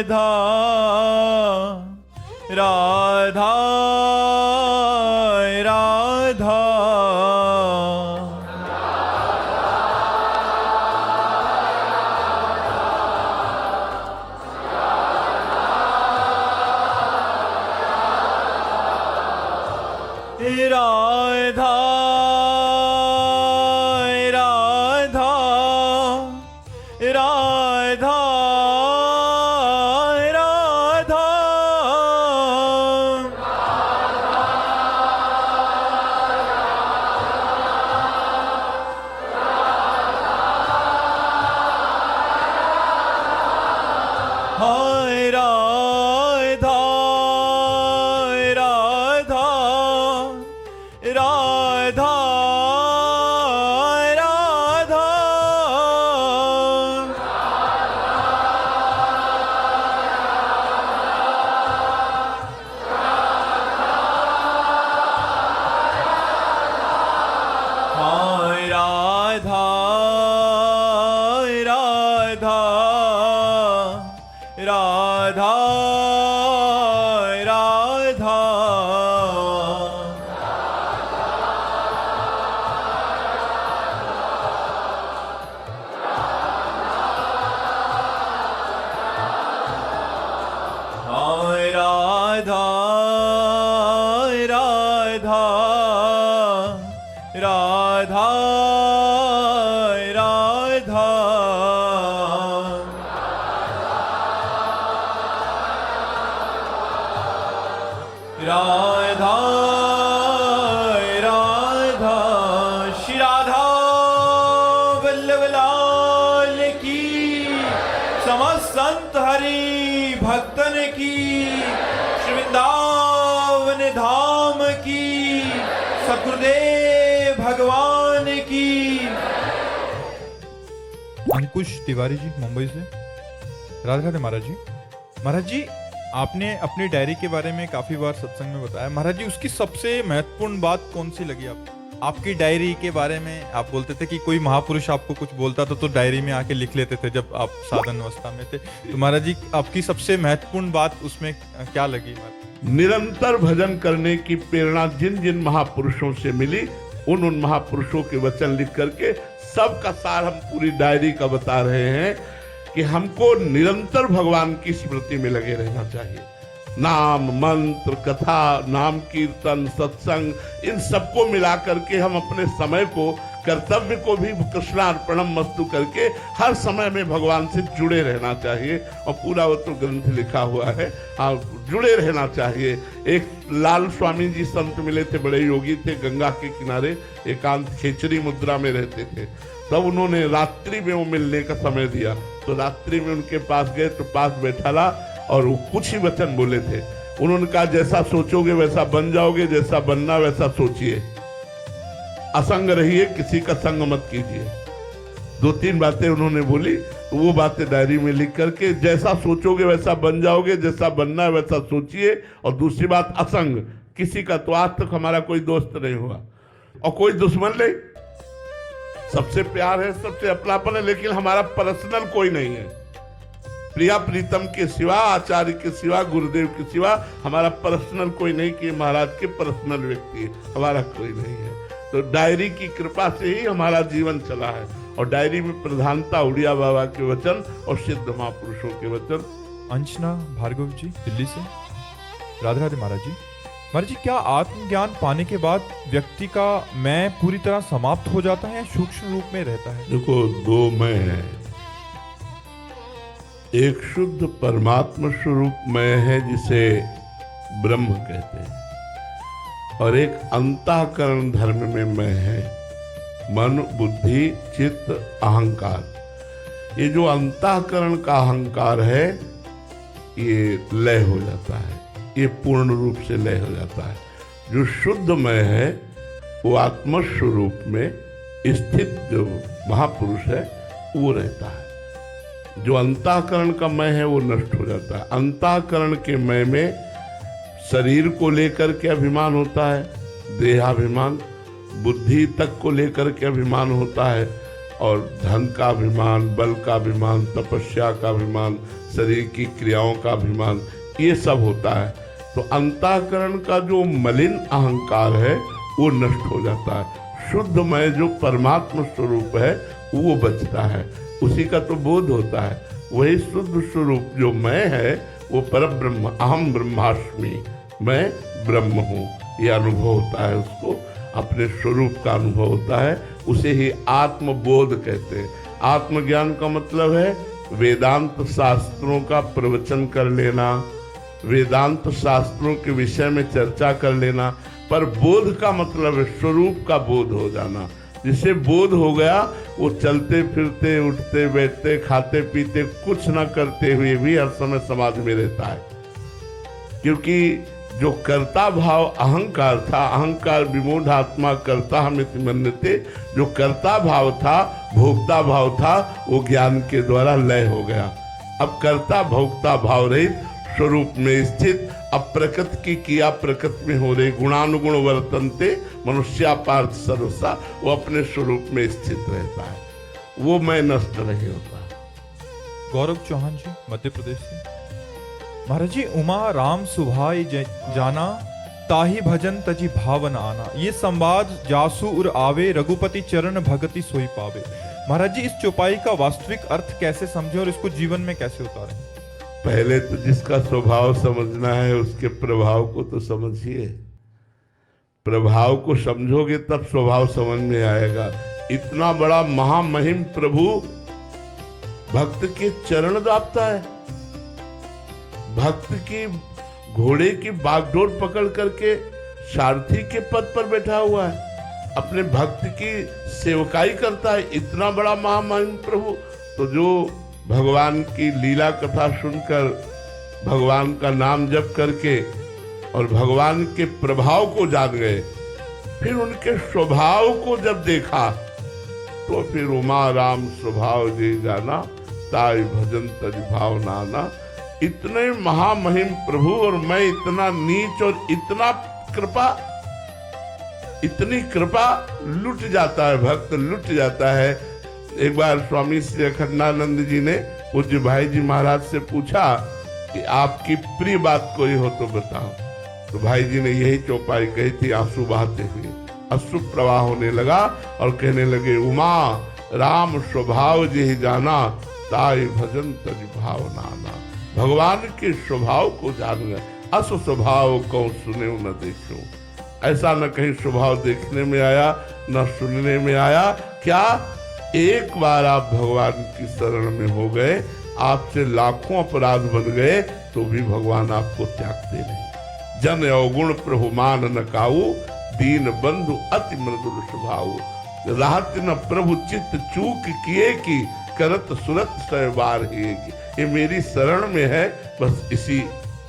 राधा राधा राधा राधा राधा राधा राधा हाय राधा राधा राधा राधा हाय राधा राधा राधा राधा हाय राधा राधा राधा राधा राधा राधा श्री राधा वल्लभ लाल की समस्त संत हरि भक्तन की श्री वृंदावन धाम की सतगुरुदेव भगवान की। अंकुश तिवारी जी मुंबई से। राधे राधे महाराज जी। महाराज जी, आपने अपनी डायरी के बारे में काफी बार सत्संग में बताया। महाराज जी, उसकी सबसे महत्वपूर्ण बात कौन सी लगी आपको? आपकी डायरी के बारे में आप बोलते थे कि कोई महापुरुष आपको कुछ बोलता था तो डायरी में आके लिख लेते थे जब आप साधन अवस्था में थे। तो महाराज जी, आपकी सबसे महत्वपूर्ण बात उसमें क्या लगी? निरंतर भजन करने की प्रेरणा जिन जिन महापुरुषों से मिली, उन महापुरुषों के वचन लिख करके सबका सार हम पूरी डायरी का बता रहे हैं कि हमको निरंतर भगवान की स्मृति में लगे रहना चाहिए। नाम, मंत्र, कथा, नाम कीर्तन, सत्संग, इन सबको मिला करके हम अपने समय को, कर्तव्य को भी कृष्णार्पणम मस्तु करके हर समय में भगवान से जुड़े रहना चाहिए। और पूरा वो तो ग्रंथ लिखा हुआ है, हाँ, जुड़े रहना चाहिए। एक लाल स्वामी जी संत मिले थे, बड़े योगी थे, गंगा के किनारे एकांत खेचरी मुद्रा में रहते थे। तब उन्होंने रात्रि में वो मिलने का समय दिया, तो रात्रि में उनके पास गए तो पास बैठा ला और वो कुछ ही वचन बोले थे। उन्होंने कहा, जैसा सोचोगे वैसा बन जाओगे, जैसा बनना वैसा सोचिए, असंग रहिए, किसी का संग मत कीजिए। दो तीन बातें उन्होंने बोली, तो वो बातें डायरी में लिख करके, जैसा सोचोगे वैसा बन जाओगे, जैसा बनना है वैसा सोचिए। और दूसरी बात, असंग, किसी का तो आज तक हमारा कोई दोस्त नहीं हुआ और कोई दुश्मन नहीं, सबसे प्यार है, सबसे अपनापन है, लेकिन हमारा पर्सनल कोई नहीं है। प्रिया प्रीतम के सिवा, आचार्य के सिवा, गुरुदेव के सिवा हमारा पर्सनल कोई नहीं, कि महाराज के पर्सनल व्यक्ति है, हमारा कोई नहीं है। तो डायरी की कृपा से ही हमारा जीवन चला है। और डायरी में प्रधानता उड़िया बाबा के वचन और सिद्ध महापुरुषों के वचन। अंशना भार्गव जी दिल्ली से। राधे राधे महाराज जी। महाराज जी, क्या आत्मज्ञान पाने के बाद व्यक्ति का मैं पूरी तरह समाप्त हो जाता है या सूक्ष्म रूप में रहता है? देखो, दो मैं है, एक शुद्ध परमात्मा स्वरूप मैं है जिसे ब्रह्म कहते हैं, और एक अंतःकरण धर्म में मैं है, मन, बुद्धि, चित्त, अहंकार। ये जो अंतःकरण का अहंकार है ये लय हो जाता है, ये पूर्ण रूप से लय हो जाता है। जो शुद्ध मैं है वो आत्मस्वरूप में स्थित जो महापुरुष है वो रहता है। जो अंतःकरण का मैं है वो नष्ट हो जाता है। अंतःकरण के मैं में शरीर को लेकर के अभिमान होता है, देहाभिमान, बुद्धि तक को लेकर के अभिमान होता है, और धन का अभिमान, बल का अभिमान, तपस्या का अभिमान, शरीर की क्रियाओं का अभिमान, ये सब होता है। तो अंतःकरण का जो मलिन अहंकार है वो नष्ट हो जाता है। शुद्धमय जो परमात्मा स्वरूप है वो बचता है, उसी का तो बोध होता है। वही शुद्ध स्वरूप जो मैं है वो परब्रह्म, अहम ब्रह्मास्मि, मैं ब्रह्म हूँ, ये अनुभव होता है। उसको अपने स्वरूप का अनुभव होता है, उसे ही आत्मबोध कहते हैं। आत्मज्ञान का मतलब है वेदांत शास्त्रों का प्रवचन कर लेना, वेदांत शास्त्रों के विषय में चर्चा कर लेना। पर बोध का मतलब है स्वरूप का बोध हो जाना। जिसे बोध हो गया वो चलते फिरते, उठते बैठते, खाते पीते, कुछ न करते हुए भी हर समय समाधि में रहता है। क्योंकि जो कर्ता भाव अहंकार था, अहंकार विमूढ़ आत्मा कर्ता हमिति मन्यते, जो कर्ता भाव था, भोक्ता भाव था, वो ज्ञान के द्वारा लय हो गया। अब कर्ता भोक्ता भाव रहित स्वरूप में स्थित, अब प्रकृति की किया प्रकृति में हो रही, गुणानुगुण वर्तनते मनुष्या पार्थ सर्वसा, वो अपने स्वरूप में स्थित रहता है, वो मैं नष्ट नहीं होता। गौरव चौहान जी, मध्य प्रदेश से। महाराज जी, उमा राम सुभाय जाना, ताही भजन तजी भावन आना, ये संवाद जासु उर आवे, रघुपति चरण भगति सोई पावे। महाराज जी, इस चौपाई का वास्तविक अर्थ कैसे समझे और इसको जीवन में कैसे उतारें? पहले तो जिसका स्वभाव समझना है उसके प्रभाव को तो समझिए। प्रभाव को समझोगे तब स्वभाव समझ में आएगा। इतना बड़ा महामहिम प्रभु भक्त के चरण दापता है, भक्त की घोड़े की बागडोर पकड़ करके सारथी के पद पर बैठा हुआ है, अपने भक्त की सेवकाई करता है। इतना बड़ा महामहिम प्रभु, तो जो भगवान की लीला कथा सुनकर, भगवान का नाम जप करके और भगवान के प्रभाव को जान गए, फिर उनके स्वभाव को जब देखा तो फिर उमा राम स्वभाव जी जाना, ताई भजन तज भाव नाना। इतने महामहिम प्रभु और मैं इतना नीच और इतना कृपा, इतनी कृपा, लुट जाता है भक्त, लुट जाता है। एक बार स्वामी श्री अखंडानंद जी ने पूज्य भाई जी महाराज से पूछा कि आपकी प्रिय बात कोई हो तो बताओ। तो भाई जी ने यही चौपाई कही थी, आंसू बहाते हुए। अश्रु प्रवाह होने लगा और कहने लगे, उमा राम स्वभाव जी जाना, ताई भजन तज भाव नाना। भगवान के स्वभाव को जान गए। अस स्वभाव को सुने न देखो, ऐसा न कहीं स्वभाव देखने में आया न सुनने में आया। क्या एक बार आप भगवान की शरण में हो गए, आपसे लाखों अपराध बन गए तो भी भगवान आपको त्यागते नहीं। जन अवगुण प्रभु मान न काऊ, दीन बंधु अति मृदुल स्वभाव। राहत न प्रभु चित्त चूक किए की, करत सुरत सहबार ही। ये मेरी शरण में है, बस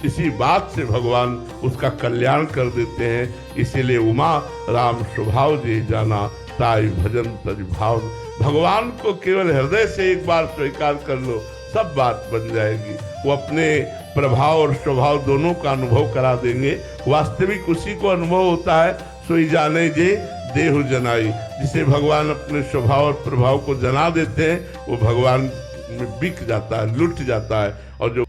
इसी बात से भगवान उसका कल्याण कर देते हैं। इसीलिए उमा राम स्वभाव जी जाना, ताई भजन तज भाव। भगवान को केवल हृदय से एक बार स्वीकार कर लो, सब बात बन जाएगी। वो अपने प्रभाव और स्वभाव दोनों का अनुभव करा देंगे। वास्तविक उसी को अनुभव होता है, सोई जाने जे देहु जनाई। जिसे भगवान अपने स्वभाव और प्रभाव को जना देते हैं वो भगवान में बिक जाता है, लुट जाता है। और जो